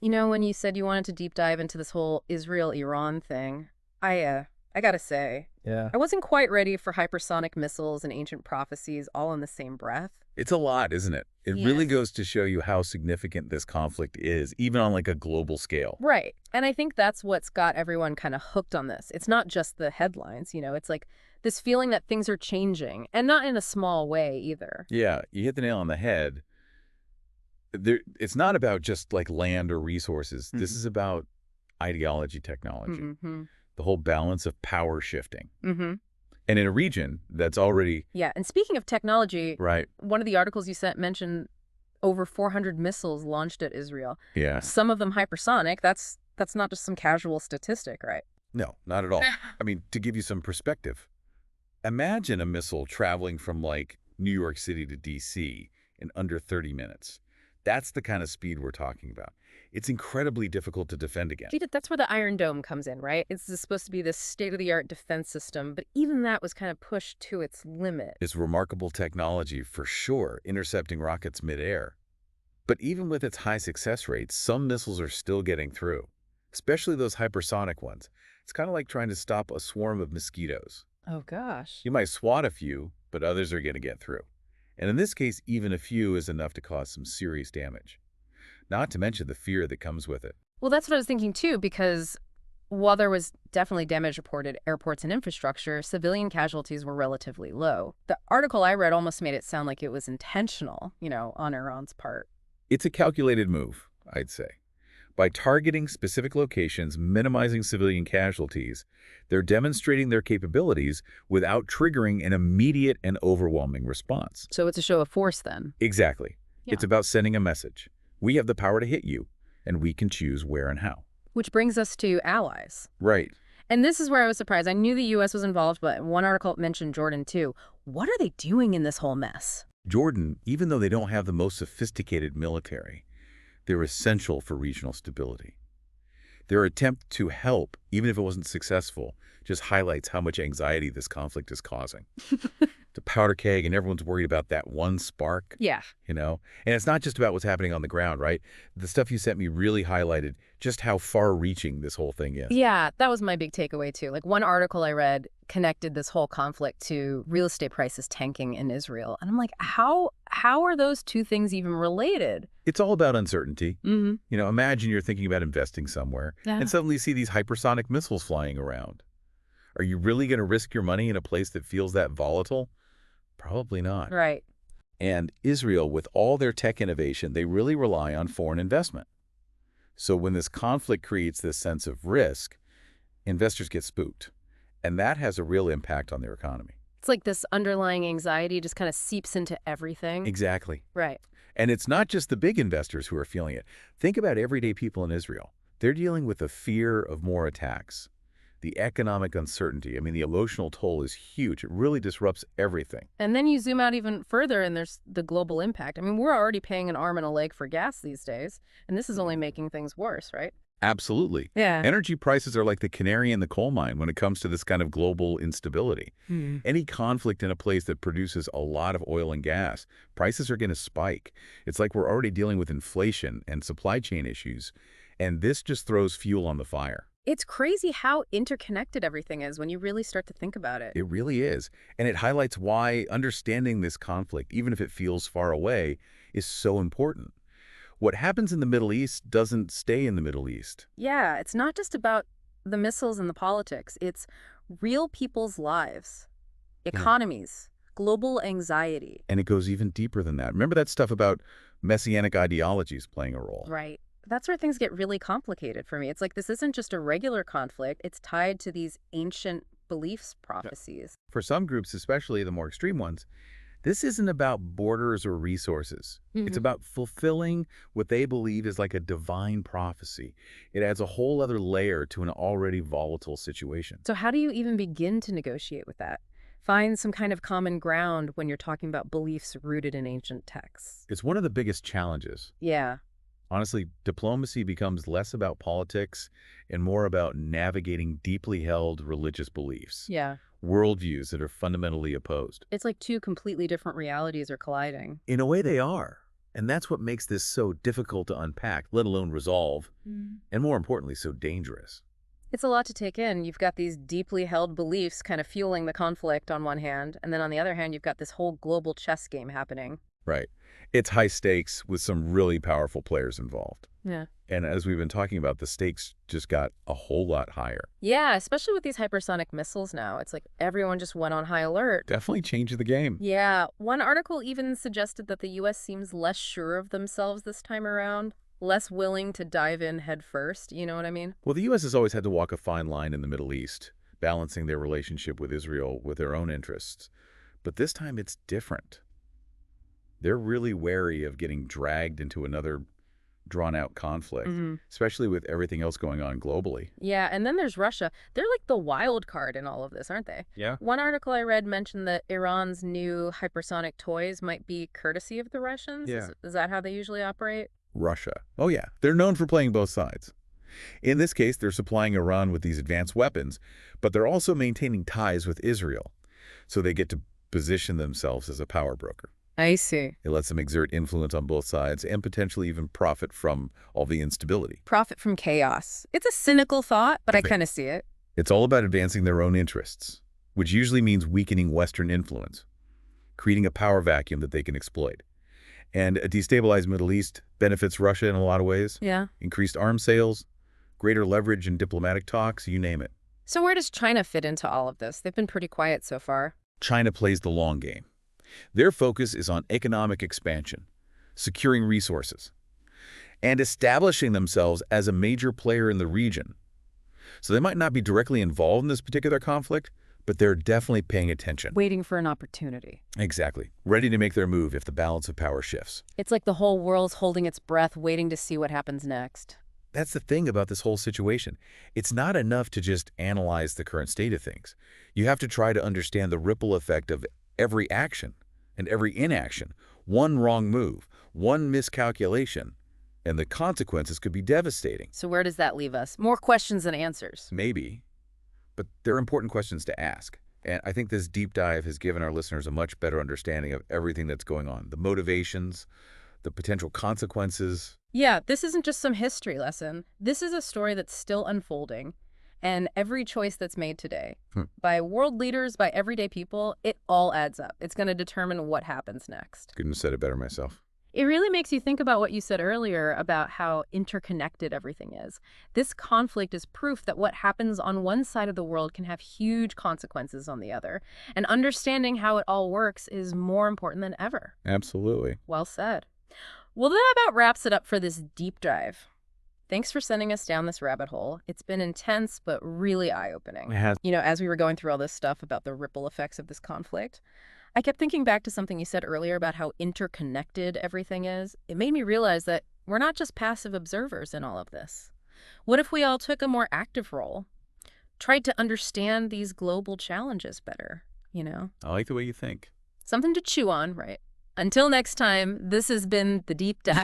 You know, when you said you wanted to deep dive into this whole Israel-Iran thing, I gotta say, Yeah. I wasn't quite ready for hypersonic missiles and ancient prophecies all in the same breath. It's a lot, isn't it? It really Yes. goes to show you how significant this conflict is, even on like a global scale. Right. And I think that's what's got everyone kind of hooked on this. It's not just the headlines, it's like this feeling that things are changing, and not in a small way either. Yeah, you hit the nail on the head. It's not about just like land or resources. This is about ideology technology, Mm-hmm. the whole balance of power shifting. Mm-hmm. And in a region that's already, Yeah. And speaking of technology, right, one of the articles you sent mentioned over 400 missiles launched at Israel. yeah, Some of them hypersonic. That's not just some casual statistic, right? no, not at all. I mean, to give you some perspective, imagine a missile traveling from like New York City to DC in under 30 minutes. That's the kind of speed we're talking about. It's incredibly difficult to defend against. That's where the Iron Dome comes in, right? Supposed to be this state-of-the-art defense system, but even that was kind of pushed to its limit. It's remarkable technology for sure, intercepting rockets midair. But even with its high success rates, some missiles are still getting through, especially those hypersonic ones. It's kind of like trying to stop a swarm of mosquitoes. Oh, gosh. You might swat a few, but others are going to get through. And in this case, even a few is enough to cause some serious damage. Not to mention the fear that comes with it. Well, that's what I was thinking, too, because while there was definitely damage reported at airports and infrastructure, civilian casualties were relatively low. The article I read almost made it sound like it was intentional, on Iran's part. It's a calculated move, I'd say. By targeting specific locations, minimizing civilian casualties, they're demonstrating their capabilities without triggering an immediate and overwhelming response. So it's a show of force, then. Exactly. Yeah. It's about sending a message. We have the power to hit you, and we can choose where and how. Which brings us to allies. Right. And this is where I was surprised. I knew the U.S. was involved, but one article mentioned Jordan, too. What are they doing in this whole mess? Jordan, even though they don't have the most sophisticated military, they're essential for regional stability. Their attempt to help, even if it wasn't successful, just highlights how much anxiety this conflict is causing. It's a powder keg, and everyone's worried about that one spark. Yeah. And it's not just about what's happening on the ground, right? The stuff you sent me really highlighted just how far-reaching this whole thing is. Yeah, that was my big takeaway, too. Like, one article I read connected this whole conflict to real estate prices tanking in Israel. And I'm like, how are those two things even related? It's all about uncertainty. Mm-hmm. Imagine you're thinking about investing somewhere, Yeah. and suddenly you see these hypersonic missiles flying around. Are you really going to risk your money in a place that feels that volatile? Probably not. Right. And Israel, with all their tech innovation, they really rely on foreign investment. So when this conflict creates this sense of risk, investors get spooked. And that has a real impact on their economy. It's like this underlying anxiety just kind of seeps into everything. Exactly. Right. And it's not just the big investors who are feeling it. Think about everyday people in Israel. They're dealing with the fear of more attacks, the economic uncertainty. I mean, the emotional toll is huge. It really disrupts everything. And then you zoom out even further, and there's the global impact. I mean, we're already paying an arm and a leg for gas these days, and this is only making things worse, right? Absolutely. Yeah. Energy prices are like the canary in the coal mine when it comes to this kind of global instability. Any conflict in a place that produces a lot of oil and gas, prices are going to spike. It's like we're already dealing with inflation and supply chain issues, and this just throws fuel on the fire. It's crazy how interconnected everything is when you really start to think about it. It really is. And it highlights why understanding this conflict, even if it feels far away, is so important. What happens in the Middle East doesn't stay in the Middle East. Yeah, it's not just about the missiles and the politics. It's real people's lives, economies, global anxiety. And it goes even deeper than that. Remember that stuff about messianic ideologies playing a role? Right. That's where things get really complicated for me. It's like this isn't just a regular conflict. It's tied to these ancient beliefs, prophecies. For some groups, especially the more extreme ones, this isn't about borders or resources. It's about fulfilling what they believe is like a divine prophecy. It adds a whole other layer to an already volatile situation. So how do you even begin to negotiate with that? Find some kind of common ground when you're talking about beliefs rooted in ancient texts. It's one of the biggest challenges. Yeah. Honestly, diplomacy becomes less about politics and more about navigating deeply held religious beliefs, Yeah. worldviews that are fundamentally opposed. It's like two completely different realities are colliding. In a way, they are. And that's what makes this so difficult to unpack, let alone resolve, Mm. and more importantly, so dangerous. It's a lot to take in. You've got these deeply held beliefs kind of fueling the conflict on one hand, and then on the other hand, you've got this whole global chess game happening. Right. It's high stakes with some really powerful players involved. Yeah. And as we've been talking about, the stakes just got a whole lot higher. Yeah, especially with these hypersonic missiles now. It's like everyone just went on high alert. Definitely changed the game. Yeah, one article even suggested that the U.S. seems less sure of themselves this time around, less willing to dive in head first, you know what I mean? Well, the U.S. has always had to walk a fine line in the Middle East, balancing their relationship with Israel with their own interests. But this time it's different. They're really wary of getting dragged into another drawn-out conflict, especially with everything else going on globally. Yeah, and then there's Russia. They're like the wild card in all of this, aren't they? Yeah. One article I read mentioned that Iran's new hypersonic toys might be courtesy of the Russians. Yeah. Is that how they usually operate? Russia. Oh, yeah. They're known for playing both sides. In this case, they're supplying Iran with these advanced weapons, but they're also maintaining ties with Israel, so they get to position themselves as a power broker. I see. It lets them exert influence on both sides and potentially even profit from all the instability. Profit from chaos. It's a cynical thought, but I kind of see it. It's all about advancing their own interests, which usually means weakening Western influence, creating a power vacuum that they can exploit. And a destabilized Middle East benefits Russia in a lot of ways. Yeah. Increased arms sales, greater leverage in diplomatic talks, you name it. So where does China fit into all of this? They've been pretty quiet so far. China plays the long game. Their focus is on economic expansion, securing resources, and establishing themselves as a major player in the region. So they might not be directly involved in this particular conflict, but they're definitely paying attention. Waiting for an opportunity. Exactly. Ready to make their move if the balance of power shifts. It's like the whole world's holding its breath, waiting to see what happens next. That's the thing about this whole situation. It's not enough to just analyze the current state of things. You have to try to understand the ripple effect of every action and every inaction. One wrong move, one miscalculation, and the consequences could be devastating. So where does that leave us? More questions than answers. Maybe, but they're important questions to ask. And I think this deep dive has given our listeners a much better understanding of everything that's going on, the motivations, the potential consequences. Yeah, this isn't just some history lesson. This is a story that's still unfolding. And every choice that's made today, by world leaders, by everyday people, it all adds up. It's going to determine what happens next. Couldn't have said it better myself. It really makes you think about what you said earlier about how interconnected everything is. This conflict is proof that what happens on one side of the world can have huge consequences on the other. And understanding how it all works is more important than ever. Absolutely. Well said. Well, that about wraps it up for this deep dive. Thanks for sending us down this rabbit hole. It's been intense, but really eye-opening. It has. You know, as we were going through all this stuff about the ripple effects of this conflict, I kept thinking back to something you said earlier about how interconnected everything is. It made me realize that we're not just passive observers in all of this. What if we all took a more active role, tried to understand these global challenges better, you know? I like the way you think. Something to chew on, right? Until next time, this has been The Deep Dive.